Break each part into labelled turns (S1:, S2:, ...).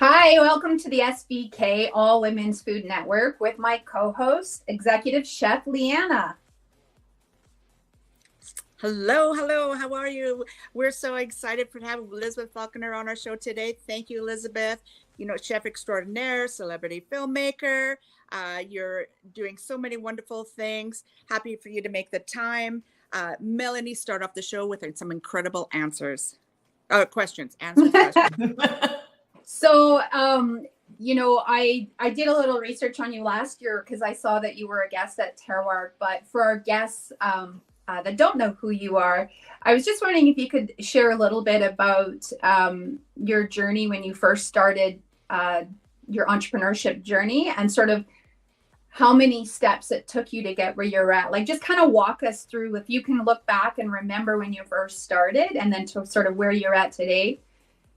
S1: Hi, welcome to the SVK All Women's Food Network with my co-host, Executive Chef Liana.
S2: Hello. How are you? We're so excited to have Elizabeth Falkner on our show today. Thank you, Elizabeth. You know, chef extraordinaire, celebrity filmmaker. You're doing so many wonderful things. Happy for you to make the time. Melanie, start off the show with some incredible answers. Questions.
S1: So, I did a little research on you last year because I saw that you were a guest at Terroir. But for our guests that don't know who you are, I was just wondering if you could share a little bit about your journey when you first started your entrepreneurship journey and sort of how many steps it took you to get where you're at. Like, just kind of walk us through, if you can look back and remember when you first started and then to sort of where you're at today.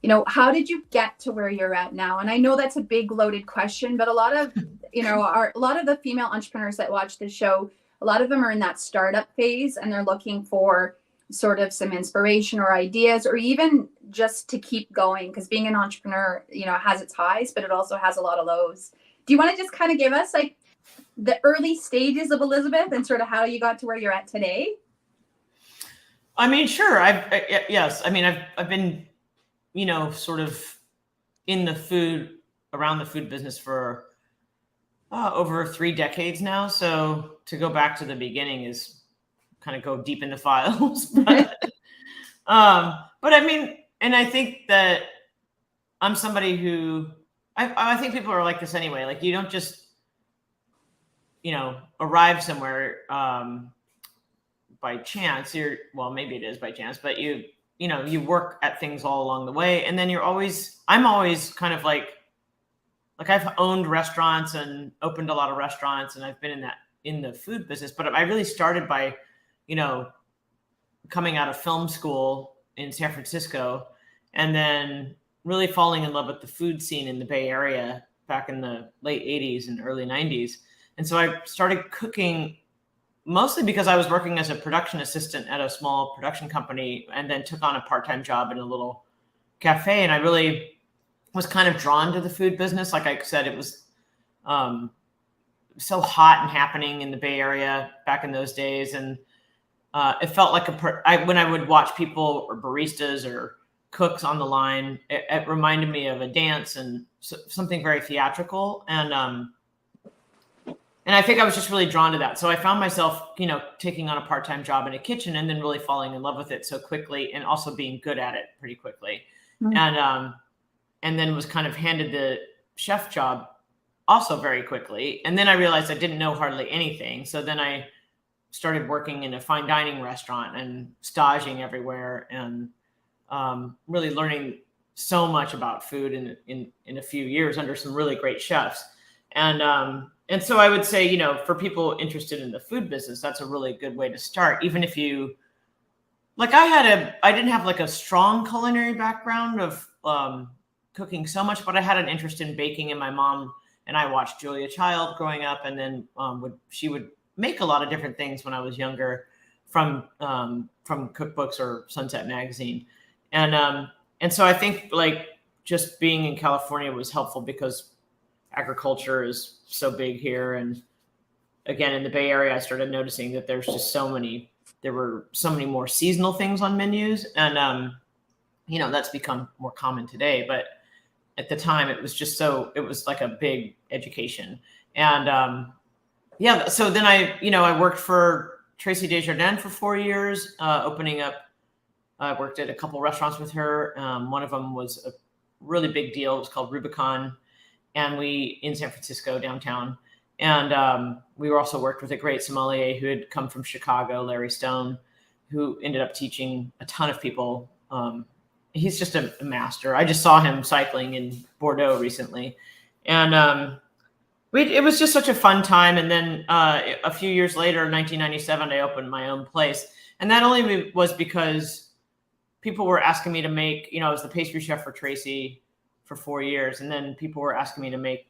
S1: You know, how did you get to where you're at now? And I know that's a big loaded question, but a lot of the female entrepreneurs that watch the show, a lot of them are in that startup phase and they're looking for sort of some inspiration or ideas, or even just to keep going, because being an entrepreneur, has its highs, but it also has a lot of lows. Do you want to just kind of give us like the early stages of Elizabeth and sort of how you got to where you're at today?
S3: I mean, sure. Yes. I mean, I've been, sort of around the food business for over 3 decades now. So to go back to the beginning is kind of go deep in the files. But I mean, and I think that I'm somebody who, I think people are like this anyway. Like, you don't just, arrive somewhere by chance. Maybe it is by chance, but you work at things all along the way. And then I'm always kind of like I've owned restaurants and opened a lot of restaurants, and I've been in the food business, but I really started by, coming out of film school in San Francisco and then really falling in love with the food scene in the Bay Area back in the late 80s and early 90s. And so I started cooking mostly because I was working as a production assistant at a small production company, and then took on a part-time job in a little cafe. And I really was kind of drawn to the food business. Like I said, it was so hot and happening in the Bay Area back in those days. And it felt like when I would watch people or baristas or cooks on the line, it reminded me of a dance and something very theatrical. And I think I was just really drawn to that. So I found myself, taking on a part-time job in a kitchen and then really falling in love with it so quickly, and also being good at it pretty quickly. Mm-hmm. And then was kind of handed the chef job also very quickly. And then I realized I didn't know hardly anything. So then I started working in a fine dining restaurant and staging everywhere, and really learning so much about food in a few years under some really great chefs. And so I would say, for people interested in the food business, that's a really good way to start. Even if you, like, I didn't have like a strong culinary background of cooking so much, but I had an interest in baking, and my mom and I watched Julia Child growing up. And then she would make a lot of different things when I was younger from cookbooks or Sunset Magazine. And so I think like just being in California was helpful because agriculture is so big here. And again, in the Bay Area, I started noticing that there were so many more seasonal things on menus. And, that's become more common today. But at the time, it was like a big education. And so then I worked for Tracy Desjardins for 4 years, opening up. I worked at a couple restaurants with her. One of them was a really big deal. It was called Rubicon. And in San Francisco downtown. And we also worked with a great sommelier who had come from Chicago, Larry Stone, who ended up teaching a ton of people. He's just a master. I just saw him cycling in Bordeaux recently. And it was just such a fun time. And then a few years later, in 1997, I opened my own place. And that only was because people were asking me to make, I was the pastry chef for Tracy for 4 years. And then people were asking me to make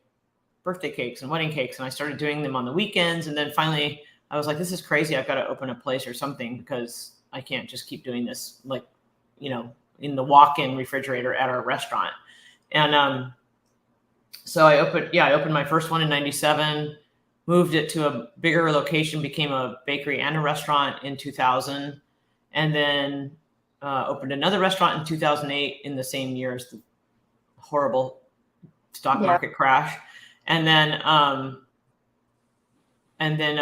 S3: birthday cakes and wedding cakes. And I started doing them on the weekends. And then finally I was like, this is crazy. I've got to open a place or something because I can't just keep doing this, like, in the walk-in refrigerator at our restaurant. And so I opened my first one in 97, moved it to a bigger location, became a bakery and a restaurant in 2000, and then opened another restaurant in 2008 in the same year as the horrible stock market crash. And then I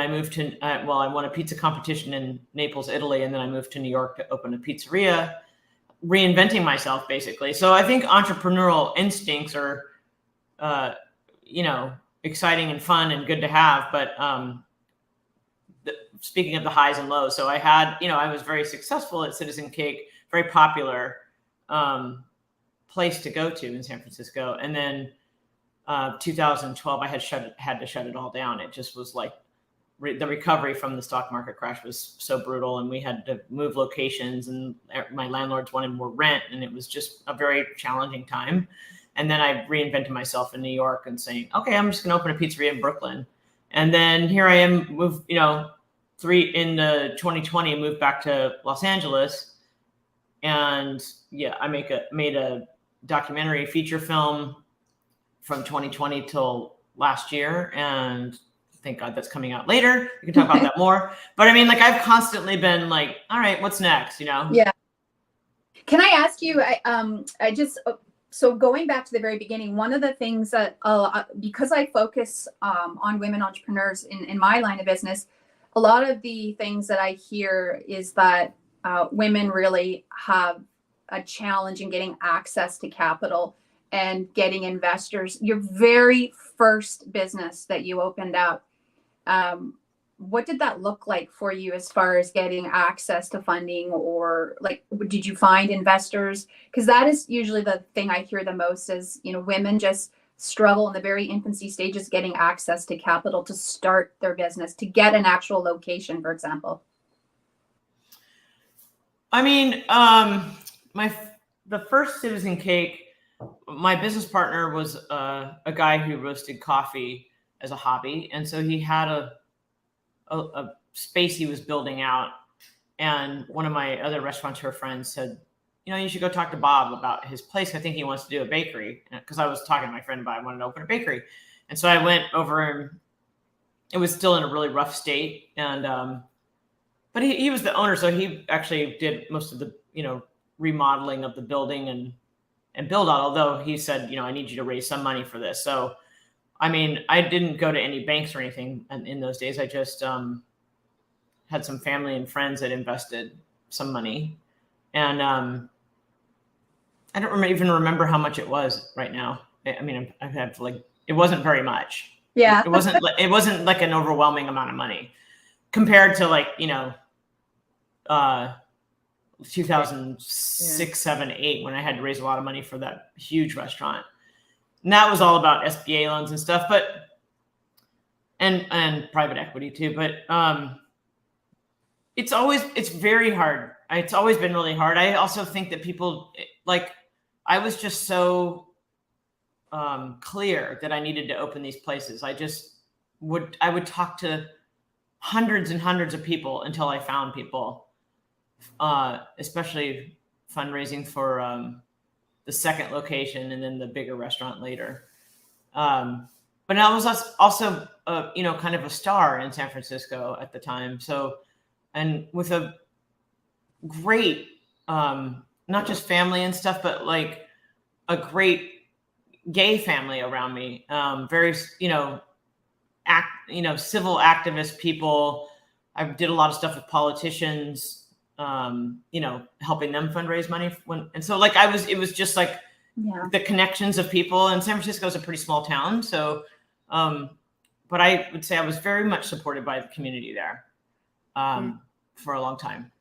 S3: moved to, I won a pizza competition in Naples, Italy, and then I moved to New York to open a pizzeria, reinventing myself basically. So I think entrepreneurial instincts are, exciting and fun and good to have. But speaking of the highs and lows, so I had, I was very successful at Citizen Cake, very popular place to go to in San Francisco. And then 2012, I had to shut it all down. It just was like the recovery from the stock market crash was so brutal, and we had to move locations, and my landlords wanted more rent, and it was just a very challenging time. And then I reinvented myself in New York and saying, okay, I'm just going to open a pizzeria in Brooklyn. And then here I am, moved, in 2020, moved back to Los Angeles. And I made a documentary feature film from 2020 till last year. And thank God that's coming out later. We can talk about that more. But I mean, like, I've constantly been like, all right, what's next,
S1: Yeah. Can I ask you, so going back to the very beginning, one of the things that, because I focus on women entrepreneurs in my line of business, a lot of the things that I hear is that women really have a challenge in getting access to capital and getting investors. Your very first business that you opened up, what did that look like for you as far as getting access to funding, or like, did you find investors? Because that is usually the thing I hear the most is, women just struggle in the very infancy stages getting access to capital to start their business, to get an actual location, for example.
S3: I mean, the first Citizen Cake, my business partner was a guy who roasted coffee as a hobby. And so he had a space he was building out. And one of my other restaurateur friends said, you should go talk to Bob about his place. I think he wants to do a bakery. Because I was talking to my friend about I wanted to open a bakery. And so I went over, and it was still in a really rough state. And but he was the owner, so he actually did most of the remodeling of the building and build out. Although he said, I need you to raise some money for this. So I mean, I didn't go to any banks or anything in those days. I just had some family and friends that invested some money, and I don't even remember how much it was right now. I mean, I've had it wasn't very much.
S1: Yeah,
S3: it wasn't like an overwhelming amount of money compared to 2006, 7, 8, when I had to raise a lot of money for that huge restaurant. And that was all about SBA loans and stuff, but and private equity too. But it's very hard. It's always been really hard. I also think that people, I was just so clear that I needed to open these places. I would talk to hundreds and hundreds of people until I found people, especially fundraising for the second location and then the bigger restaurant later. But I was also, kind of a star in San Francisco at the time. So, and with a great, not just family and stuff, but like a great gay family around me. Very, civil activist people. I did a lot of stuff with politicians, helping them fundraise money and so it was just like the connections of people. And San Francisco is a pretty small town. So, but I would say I was very much supported by the community there for a long time.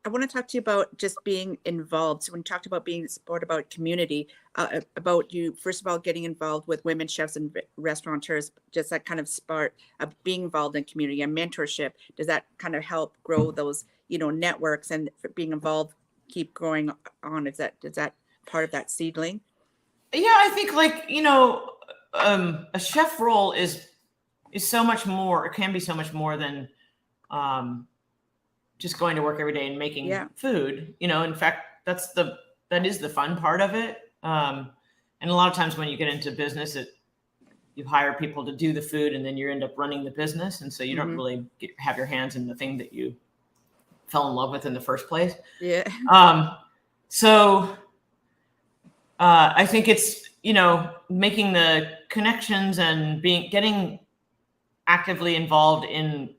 S2: I want to talk to you about just being involved. So when you talked about being supported about community, about you, first of all, getting involved with women chefs and restaurateurs, just that kind of spark of being involved in community and mentorship. Does that kind of help grow those, networks, and being involved, keep growing on? Is that part of that seedling?
S3: Yeah, I think a chef role is so much more. It can be so much more than just going to work every day and making food. In fact, that's the is the fun part of it. And a lot of times when you get into business, you hire people to do the food, and then you end up running the business. And so you don't really have your hands in the thing that you fell in love with in the first place.
S2: Yeah.
S3: So I think it's, making the connections and getting actively involved in,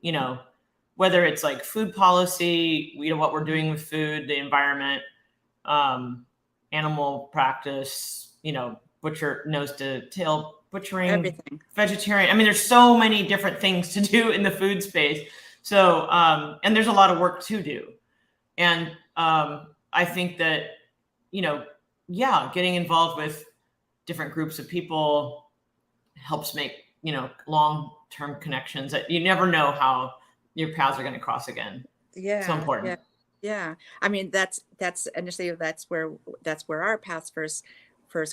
S3: whether it's like food policy, what we're doing with food, the environment, animal practice, butcher, nose to tail butchering,
S2: Everything.
S3: vegetarian. I mean, there's so many different things to do in the food space. So, and there's a lot of work to do. And I think that, getting involved with different groups of people helps make, long-term connections that you never know how your paths are going to cross again.
S2: Yeah.
S3: So important.
S2: Yeah. I mean, that's initially, that's where our paths first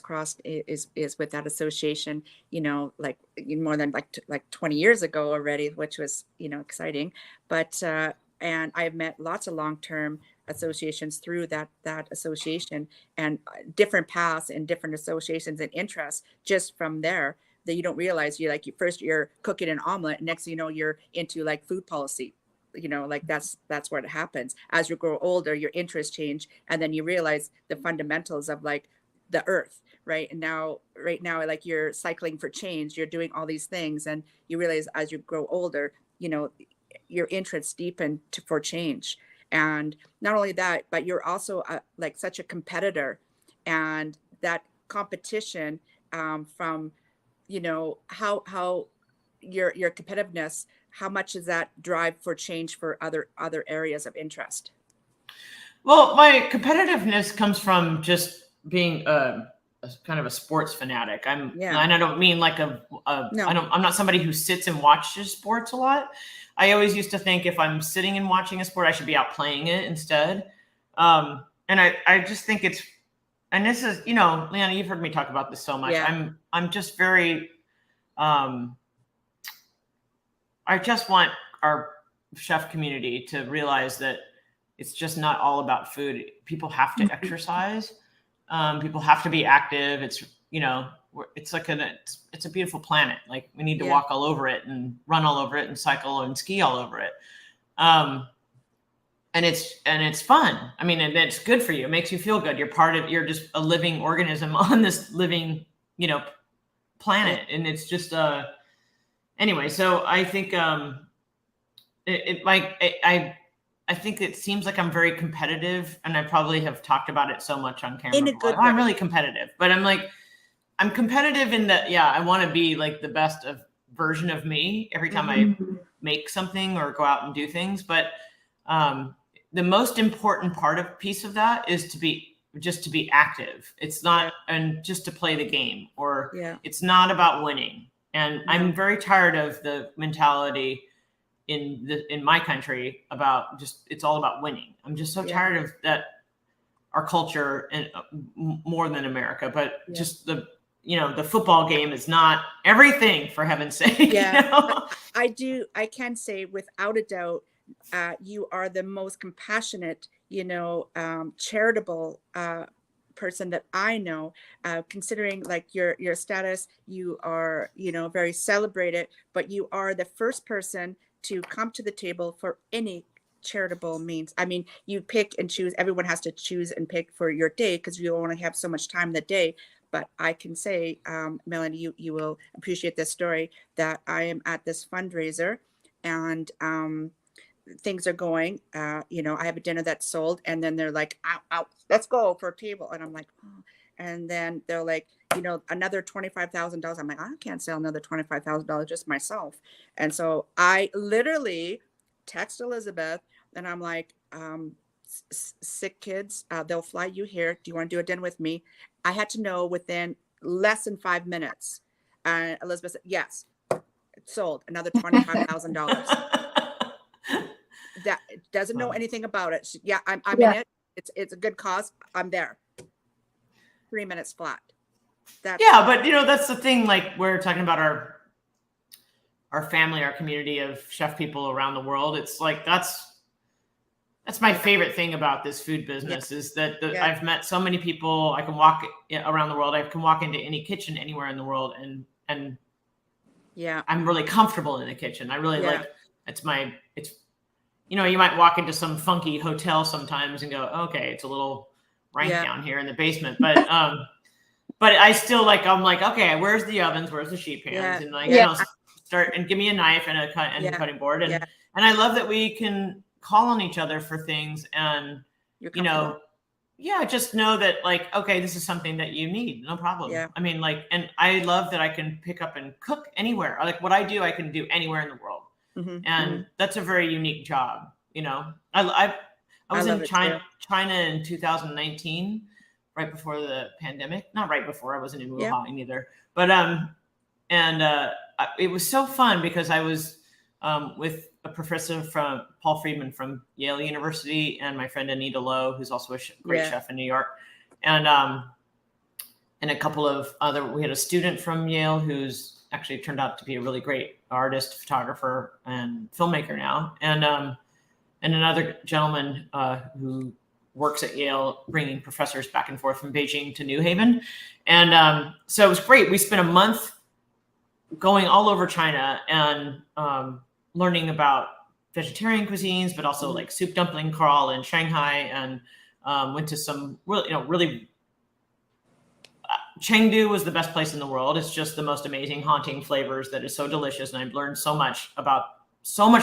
S2: crossed is with that association, like more than like 20 years ago already, which was, exciting. But, and I've met lots of long-term associations through that association, and different paths and different associations and interests just from there that you don't realize. First you're cooking an omelet, and next thing you know, you're into like food policy. Like that's what happens. As you grow older, your interests change, and then you realize the fundamentals of like the earth, right? And right now, like you're cycling for change, you're doing all these things, and you realize as you grow older, your interests deepen for change. And not only that, but you're also like such a competitor, and that competition from, how your competitiveness, how much does that drive for change for other areas of interest?
S3: Well, my competitiveness comes from just being a kind of a sports fanatic. And I don't mean like no. I'm not somebody who sits and watches sports a lot. I always used to think if I'm sitting and watching a sport, I should be out playing it instead. And I just think it's, and this is, Liana, you've heard me talk about this so much. Yeah. I'm just very, I just want our chef community to realize that it's just not all about food. People have to exercise. People have to be active. It's, it's like it's a beautiful planet. Like we need to walk all over it and run all over it and cycle and ski all over it. And it's fun. I mean, and it's good for you. It makes you feel good. You're just a living organism on this living, planet. And it's just, anyway, so I think, I think it seems like I'm very competitive, and I probably have talked about it so much on camera.
S2: In a good way.
S3: I'm really competitive, but I'm competitive in that, I want to be like the best version of me every time I make something or go out and do things. But the most important piece of that is to be active. It's not, and just to play the game, or it's not about winning. And I'm very tired of the mentality in my country about just, it's all about winning. I'm just so tired of that, our culture, and more than America, but just the football game is not everything, for heaven's sake.
S2: Yeah. I can say without a doubt, you are the most compassionate, charitable person that I know, considering like your status. You are, very celebrated, but you are the first person to come to the table for any charitable means. I mean, you pick and choose. Everyone has to choose and pick for your day because you only have so much time in the day. But I can say, Melanie, you will appreciate this story, that I am at this fundraiser, and things are going. I have a dinner that's sold, and then they're like, out, let's go for a table. And I'm like, oh. And then they're like, another $25,000. I'm like, I can't sell another $25,000 just myself. And so I literally text Elizabeth, and I'm like, sick kids, they'll fly you here. Do you want to do a dinner with me? I had to know within less than 5 minutes. And Elizabeth said, yes, it's sold, another $25,000. That doesn't know anything about it. I'm in it. It's a good cause. I'm there. 3 minutes flat.
S3: But that's the thing. Like, we're talking about our family, our community of chef people around the world. It's like, that's That's my favorite thing about this food business is that
S2: Yeah.
S3: I've met so many people. I can walk around the world. I can walk into any kitchen anywhere in the world, and
S2: Yeah.
S3: I'm really comfortable in the kitchen. I really
S2: Yeah.
S3: like it's you know, you might walk into some funky hotel sometimes and go, okay, it's a little rank
S2: Yeah.
S3: down here in the basement, but I still I'm like, okay, where's the ovens, where's the sheet pans,
S2: Yeah.
S3: and
S1: Yeah.
S3: start and give me a knife and a
S2: Yeah.
S3: cutting board, and
S2: Yeah.
S3: and I love that we can call on each other for things, and
S2: You're
S3: you know, yeah, just know that okay, this is something that you need, no problem.
S2: Yeah.
S3: I mean, and I love that I can pick up and cook anywhere. Like what I do, I can do anywhere in the world, and that's a very unique job. You know, I was in China in 2019, right before the pandemic. Not right before, I wasn't in Wuhan either, but it was so fun because I was with a professor from Paul Friedman from Yale University, and my friend Anita Lowe, who's also a great chef in New York, and a couple of we had a student from Yale who's actually turned out to be a really great artist, photographer, and filmmaker now, and another gentleman who works at Yale, bringing professors back and forth from Beijing to New Haven, and so it was great. We spent a month going all over China and learning about vegetarian cuisines, but also like soup dumpling crawl in Shanghai, and went to some really Chengdu was the best place in the world. It's just the most amazing, haunting flavors that is so delicious, and I've learned so much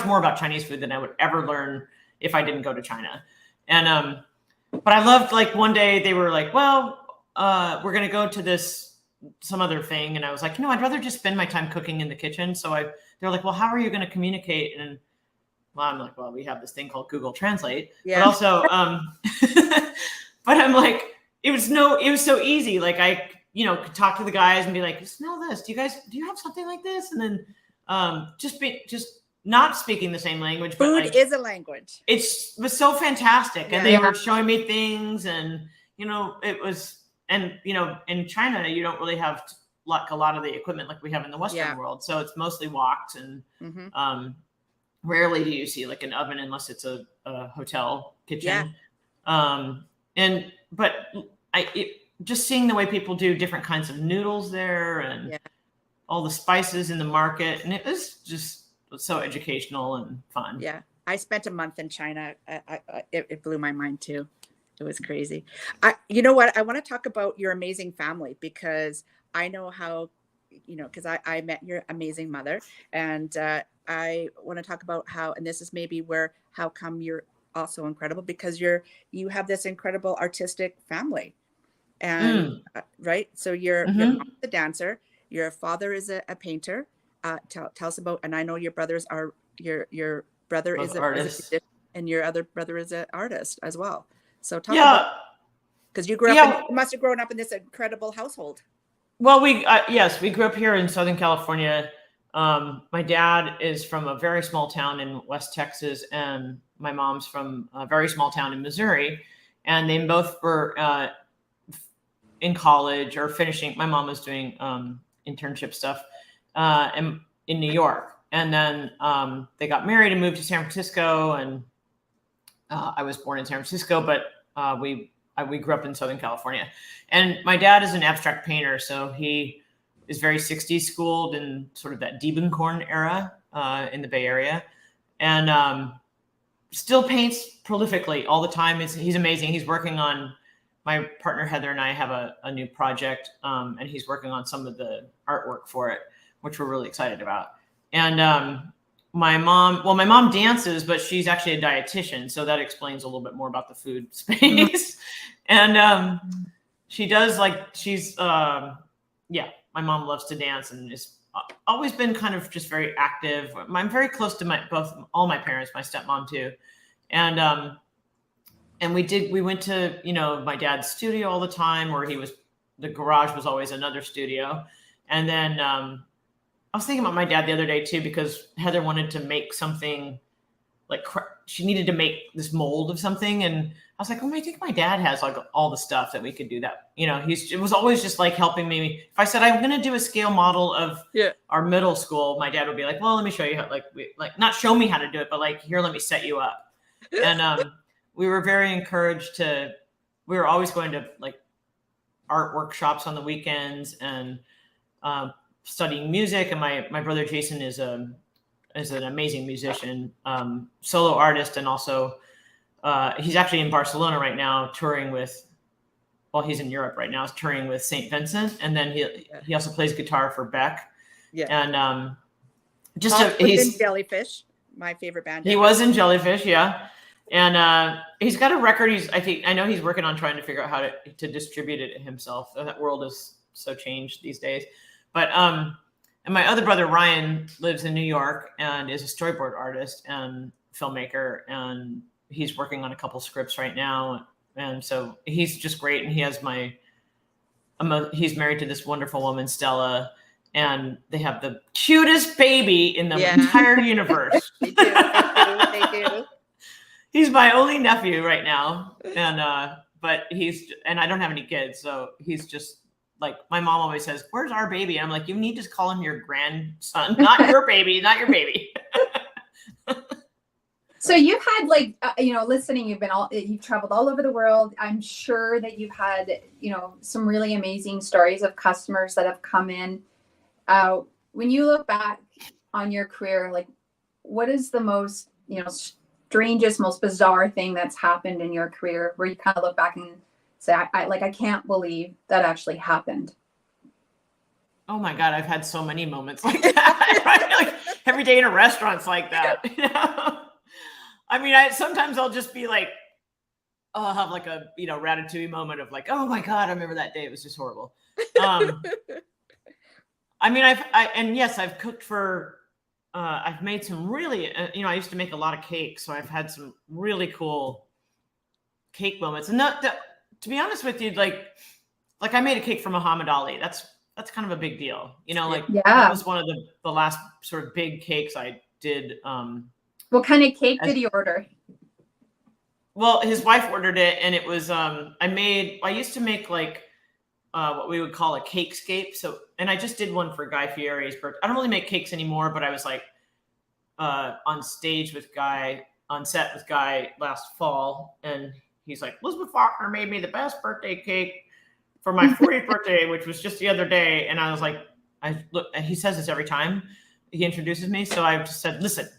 S3: more about Chinese food than I would ever learn if I didn't go to China. And but I loved one day they were like, well, we're gonna go to some other thing, and I was like, I'd rather just spend my time cooking in the kitchen. So they're like, well, how are you going to communicate? And I'm like, well, we have this thing called Google Translate, but also, but I'm like, it was so easy. Like I, could talk to the guys and be like, smell this. Do you have something like this? And then just not speaking the same language.
S2: Food is a language.
S3: It was so fantastic. And they were showing me things, and, it was, and, in China, you don't really have a lot of the equipment like we have in the Western world. So it's mostly woks, and rarely do you see an oven unless it's a hotel kitchen. But just seeing the way people do different kinds of noodles there, and all the spices in the market, and it was just so educational and fun.
S2: Yeah, I spent a month in China. It blew my mind too. It was crazy. You know what? I want to talk about your amazing family, because I know how, because I met your amazing mother, and I want to talk about how, and this is maybe how come you're also incredible, because you have this incredible artistic family, and right. So your mom's a dancer, your father is a painter. Tell us about, and I know your brothers are your brother is a musician, and your other brother is an artist as well. So talk about, because you must have grown up in this incredible household.
S3: Well, we grew up here in Southern California. My dad is from a very small town in West Texas, and my mom's from a very small town in Missouri. And they both were in college or finishing. My mom was doing internship stuff in New York, and then they got married and moved to San Francisco. And I was born in San Francisco, but we grew up in Southern California. And my dad is an abstract painter, so he is very 60s schooled in sort of that Diebenkorn era in the Bay Area, and still paints prolifically all the time. He's amazing. He's working on, my partner Heather and I have a new project, and he's working on some of the artwork for it, which we're really excited about. And my mom dances, but she's actually a dietitian, so that explains a little bit more about the food space. And she does my mom loves to dance and is always been kind of just very active. I'm very close to all my parents, my stepmom too. And we went to, my dad's studio all the time, where the garage was always another studio. And then I was thinking about my dad the other day too, because Heather wanted to make something she needed to make this mold of something. And I was like, I think my dad has all the stuff that we could do that. It was always just helping me. If I said, I'm going to do a scale model of our middle school, my dad would be like, well, let me show you how, not show me how to do it, but here, let me set you up. And we were very encouraged we were always going to like art workshops on the weekends and studying music. And my brother Jason is an amazing musician, solo artist, and also he's actually in Barcelona right now touring with. Well, he's in Europe right now. He's touring with St. Vincent, and then he also plays guitar for Beck.
S2: Yeah,
S3: and
S2: he's in Jellyfish, my favorite band.
S3: He was in Jellyfish, yeah. And he's got a record. I know he's working on trying to figure out how to distribute it himself. That world is so changed these days. But and my other brother Ryan lives in New York and is a storyboard artist and filmmaker, and he's working on a couple scripts right now. And so he's just great. And he has he's married to this wonderful woman, Stella, and they have the cutest baby in the entire universe.
S2: They do. They do.
S3: He's my only nephew right now. And, but and I don't have any kids. So he's just like, my mom always says, "Where's our baby?" And I'm like, you need to call him your grandson, not your baby, not your baby.
S1: So you've had listening, you've traveled all over the world. I'm sure that you've had, some really amazing stories of customers that have come in. When you look back on your career, like what is the most, strangest, most bizarre thing that's happened in your career where you kind of look back and say, I can't believe that actually happened?
S3: Oh my God, I've had so many moments like that. Right? Like every day in a restaurant's like that. I mean, sometimes I'll just be like, I'll have like a, Ratatouille moment of like, oh my God, I remember that day. It was just horrible. I mean, I've cooked for, I've made some really, I used to make a lot of cakes. So I've had some really cool cake moments. And to be honest with you, like I made a cake for Muhammad Ali. That's kind of a big deal. That was one of the last sort of big cakes I did.
S1: What kind of cake did he order?
S3: Well, his wife ordered it, and it was I used to make like what we would call a cakescape. So, and I just did one for Guy Fieri's birthday. I don't really make cakes anymore, but I was like on set with Guy last fall, and he's like, "Elizabeth Falkner made me the best birthday cake for my 40th birthday, which was just the other day." And I was like, he says this every time he introduces me. So I just said, "Listen,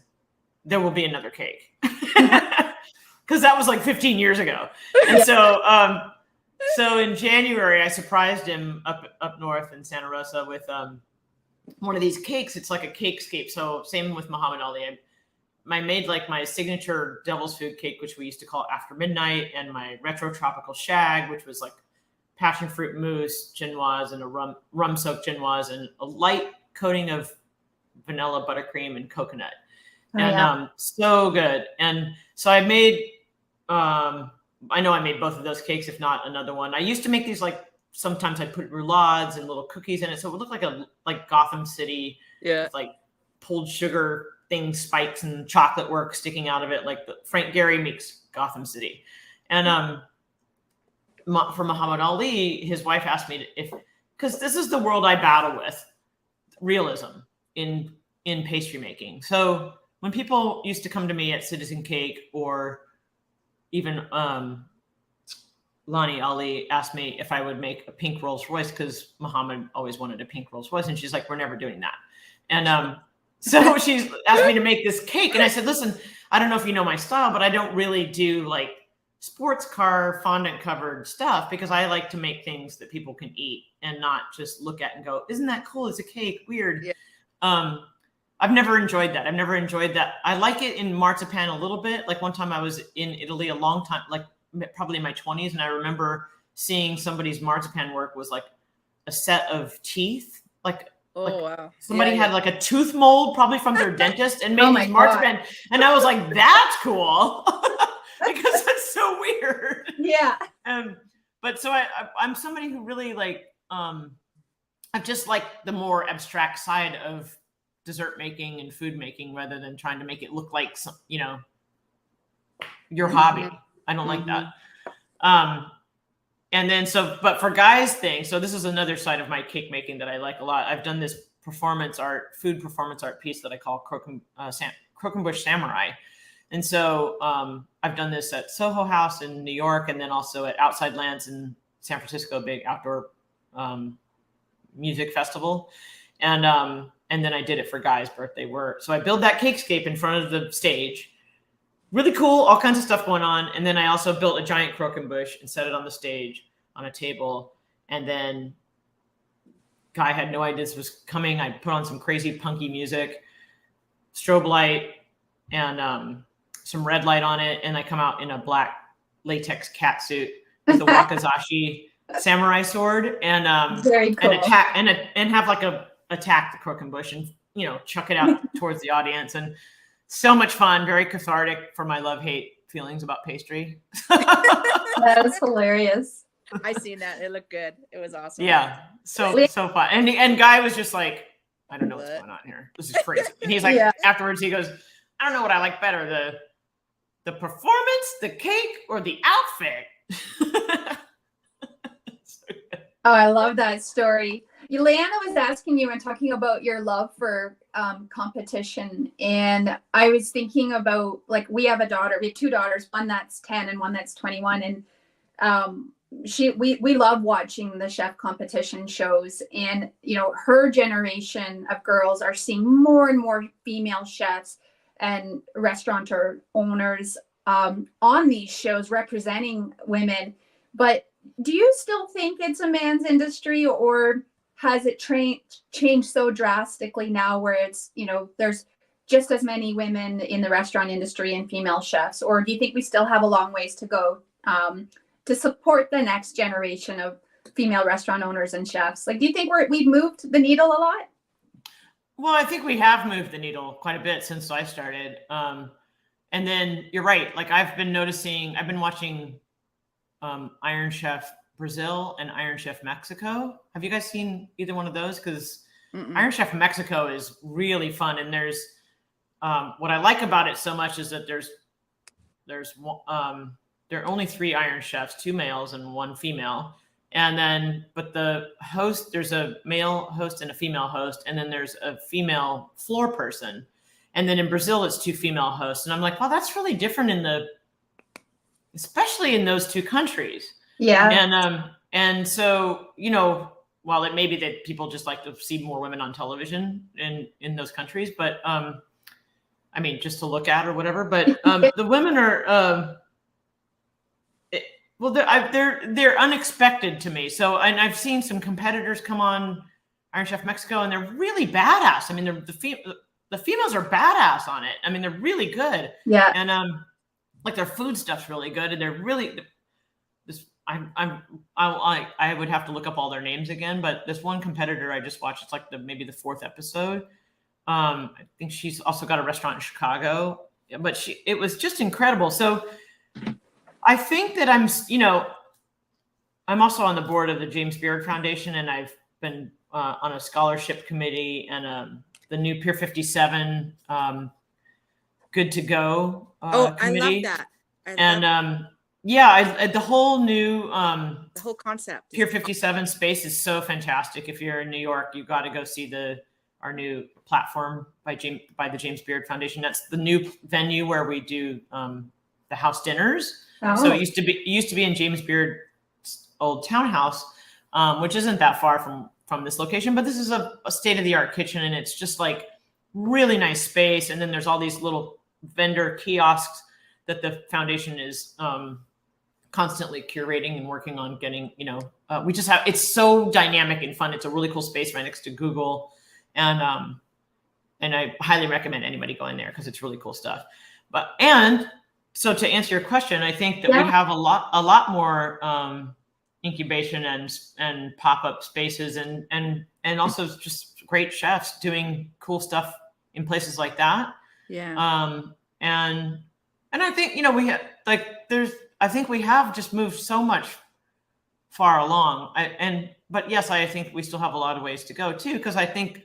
S3: there will be another cake." Because that was like 15 years ago. And so in January, I surprised him up north in Santa Rosa with one of these cakes. It's like a cakescape. So same with Muhammad Ali. I made like my signature devil's food cake, which we used to call After Midnight, and my retro tropical shag, which was like passion fruit mousse, chinoise, and a rum soaked chinoise, and a light coating of vanilla buttercream and coconut. So good. And so I made, I know I made both of those cakes, if not another one. I used to make these like, sometimes I put roulades and little cookies in it. So it would look like Gotham City, with like pulled sugar things, spikes and chocolate work sticking out of it. Like Frank Gehry makes Gotham City. And for Muhammad Ali, his wife asked me because this is the world I battle with, realism in pastry making. So when people used to come to me at Citizen Cake, or even Lonnie Ali asked me if I would make a pink Rolls Royce, because Muhammad always wanted a pink Rolls Royce. And she's like, "We're never doing that." And so she's asked me to make this cake. And I said, "Listen, I don't know if you know my style, but I don't really do like sports car fondant covered stuff, because I like to make things that people can eat and not just look at and go, 'Isn't that cool? It's a cake. Weird.'" Yeah. I've never enjoyed that. I like it in marzipan a little bit. Like one time I was in Italy a long time, like probably in my 20s. And I remember seeing somebody's marzipan work was like a set of teeth. Wow. Somebody had like a tooth mold, probably from their dentist, and made these marzipan. God. And I was like, that's cool. Because it's so weird.
S1: Yeah.
S3: But so I'm somebody who really like, I just like the more abstract side of dessert making and food making, rather than trying to make it look like some, your hobby. I don't like that. And then but for Guy's thing, so this is another side of my cake making that I like a lot. I've done this food performance art piece that I call Croquembouche Samurai. And so I've done this at Soho House in New York, and then also at Outside Lands in San Francisco, a big outdoor music festival. And then I did it for Guy's birthday so I built that cakescape in front of the stage. Really cool, all kinds of stuff going on. And then I also built a giant croquembouche and set it on the stage on a table. And then Guy had no idea this was coming. I put on some crazy punky music, strobe light, and some red light on it. And I come out in a black latex cat suit with the wakizashi samurai sword, and
S1: Very cool.
S3: and attack and have like attack the croquembouche and, you know, chuck it out towards the audience. And so much fun, very cathartic for my love-hate feelings about pastry.
S1: That was hilarious.
S2: I seen that. It looked good. It was awesome.
S3: Yeah, so fun. And Guy was just like, I don't know what's going on here. This is crazy. And he's like, afterwards he goes, I don't know what I like better, the performance, the cake, or the outfit.
S1: Oh, I love that story. Liana was asking you and talking about your love for competition. And I was thinking about, like, we have two daughters, one that's 10 and one that's 21. And we love watching the chef competition shows. And, you know, her generation of girls are seeing more and more female chefs and restaurateur owners on these shows representing women. But do you still think it's a man's industry, or has it changed so drastically now where it's, you know, there's just as many women in the restaurant industry and female chefs? Or do you think we still have a long ways to go to support the next generation of female restaurant owners and chefs? Like, do you think we've moved the needle a lot?
S3: Well, I think we have moved the needle quite a bit since I started. And then you're right. Like, I've been watching Iron Chef Brazil and Iron Chef Mexico. Have you guys seen either one of those? Because Iron Chef Mexico is really fun. And there's what I like about it so much is that there are only 3 Iron Chefs, 2 males and 1 female. And then, but the host, there's a male host and a female host, and then there's a female floor person. And then in Brazil, it's 2 female hosts. And I'm like, well, that's really different especially in those 2 countries.
S1: Yeah.
S3: And so, you know, while it may be that people just like to see more women on television in those countries, but I mean, just to look at or whatever, but the women are, well, they're unexpected to me. So, and I've seen some competitors come on Iron Chef Mexico, and they're really badass. I mean, the females are badass on it. I mean, they're really good.
S1: Yeah.
S3: And like, their food stuff's really good, and they're really I would have to look up all their names again, but this one competitor I just watched, it's like maybe the 4th episode. I think she's also got a restaurant in Chicago, but it was just incredible. So I think that I'm also on the board of the James Beard Foundation, and I've been on a scholarship committee and the new Pier 57 Good to Go committee.
S2: I love that.
S3: The whole new
S2: the whole concept.
S3: Pier 57 space is so fantastic. If you're in New York, you've got to go see our new platform by the James Beard Foundation. That's the new venue where we do the house dinners. Oh. So it used to be in James Beard's old townhouse, which isn't that far from this location, but this is a state-of-the-art kitchen, and it's just like really nice space. And then there's all these little vendor kiosks that the foundation is constantly curating and working on getting, it's so dynamic and fun. It's a really cool space right next to Google. And I highly recommend anybody going there because it's really cool stuff. So to answer your question, I think that we have a lot more incubation and pop-up spaces and also just great chefs doing cool stuff in places like that.
S2: Yeah.
S3: And I think, I think we have just moved so much far along. But yes, I think we still have a lot of ways to go too, because I think,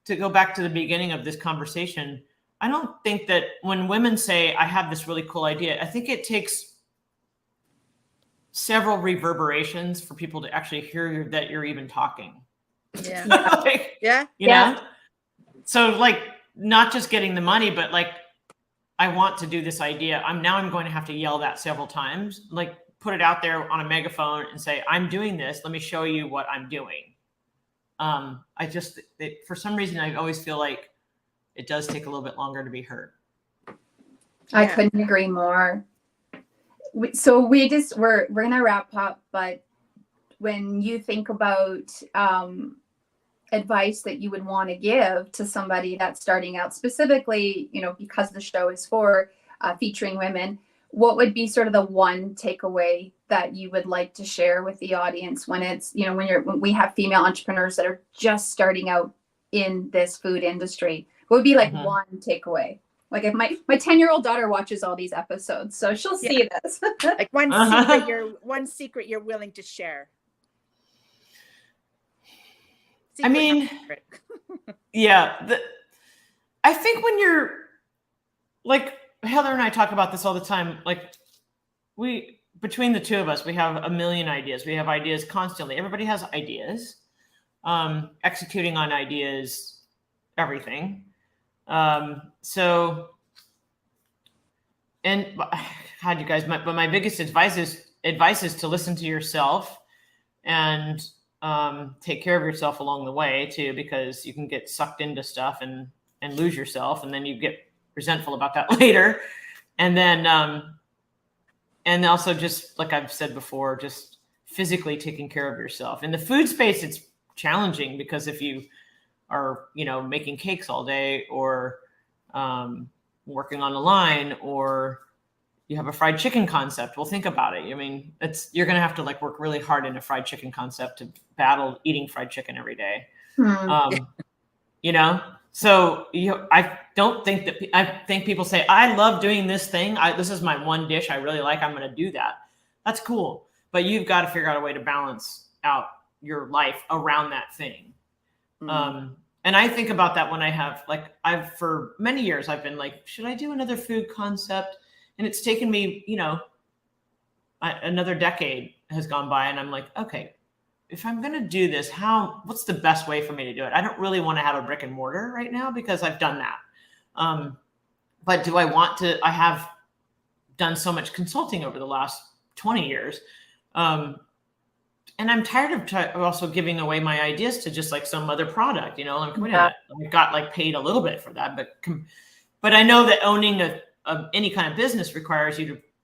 S3: to go back to the beginning of this conversation, I don't think that when women say, I have this really cool idea, I think it takes several reverberations for people to actually hear that you're even talking.
S2: Yeah.
S3: You know? So, like, not just getting the money, but like I want to do this idea. I'm going to have to yell that several times, like put it out there on a megaphone and say, I'm doing this. Let me show you what I'm doing. For some reason, I always feel like it does take a little bit longer to be heard.
S1: I couldn't agree more. So we're going to wrap up, but when you think about advice that you would want to give to somebody that's starting out, specifically, because the show is for featuring women, what would be sort of the one takeaway that you would like to share with the audience when it's, when we have female entrepreneurs that are just starting out in this food industry? What would be like one takeaway? Like if my 10-year-old daughter watches all these episodes, so she'll see this.
S2: Like one secret you're willing to share.
S3: I mean, yeah, I think when you're like Heather and I talk about this all the time, like between the two of us, we have a million ideas. We have ideas constantly. Everybody has ideas, executing on ideas, everything. And how do you guys, but my biggest advice is to listen to yourself and take care of yourself along the way too, because you can get sucked into stuff and lose yourself, and then you get resentful about that later. And then and also, just like I've said before, just physically taking care of yourself. In the food space, it's challenging because if you are making cakes all day, or working on the line, or you have a fried chicken concept, well, think about it. I mean, you're going to have to like work really hard in a fried chicken concept to battle eating fried chicken every day. So I don't think that, I think people say, I love doing this thing. This is my one dish I really like. I'm going to do that. That's cool. But you've got to figure out a way to balance out your life around that thing. And I think about that when I have for many years, I've been like, should I do another food concept? And it's taken me, another decade has gone by, and I'm like, okay, if I'm going to do this, what's the best way for me to do it? I don't really want to have a brick and mortar right now because I've done that. But do I want to? I have done so much consulting over the last 20 years. And I'm tired of also giving away my ideas to just like some other product, I've got like paid a little bit for that, but I know that owning any kind of business requires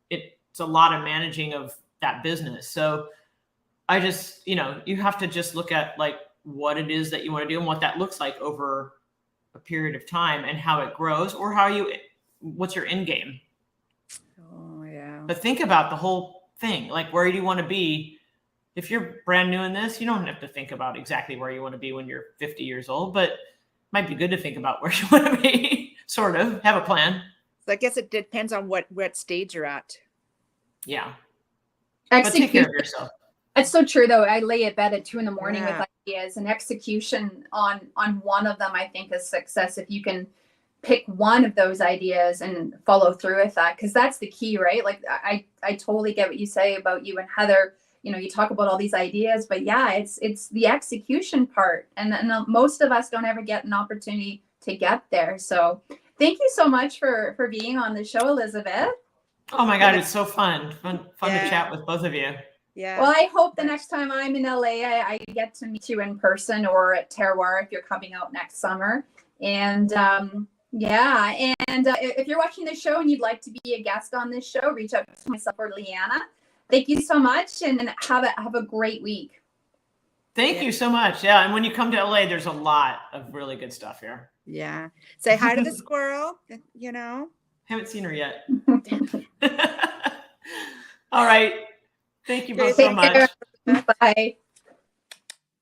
S3: it's a lot of managing of that business. So I just, you have to just look at like what it is that you want to do and what that looks like over a period of time and how it grows, or what's your end game.
S2: Oh yeah.
S3: But think about the whole thing. Like, where do you want to be? If you're brand new in this, you don't have to think about exactly where you want to be when you're 50 years old, but it might be good to think about where you want to be, sort of have a plan.
S2: So I guess it depends on what stage you're at.
S3: Yeah. But take care of yourself.
S1: It's so true though. I lay at bed at 2 a.m. with ideas, and execution on one of them, I think, is success. If you can pick one of those ideas and follow through with that, because that's the key, right? Like I totally get what you say about you and Heather. You talk about all these ideas, but yeah, it's the execution part. And most of us don't ever get an opportunity to get there. So thank you so much for being on the show, Elizabeth.
S3: Oh my God, it's so fun to chat with both of you.
S2: Yeah.
S1: Well, I hope the next time I'm in LA, I get to meet you in person, or at Terroir if you're coming out next summer. And if you're watching the show and you'd like to be a guest on this show, reach out to myself or Liana. Thank you so much, and have a great week.
S3: Thank you so much. Yeah, and when you come to LA, there's a lot of really good stuff here.
S2: Yeah. Say hi to the squirrel,
S3: Haven't seen her yet. All right. Thank you both so much.
S1: Bye.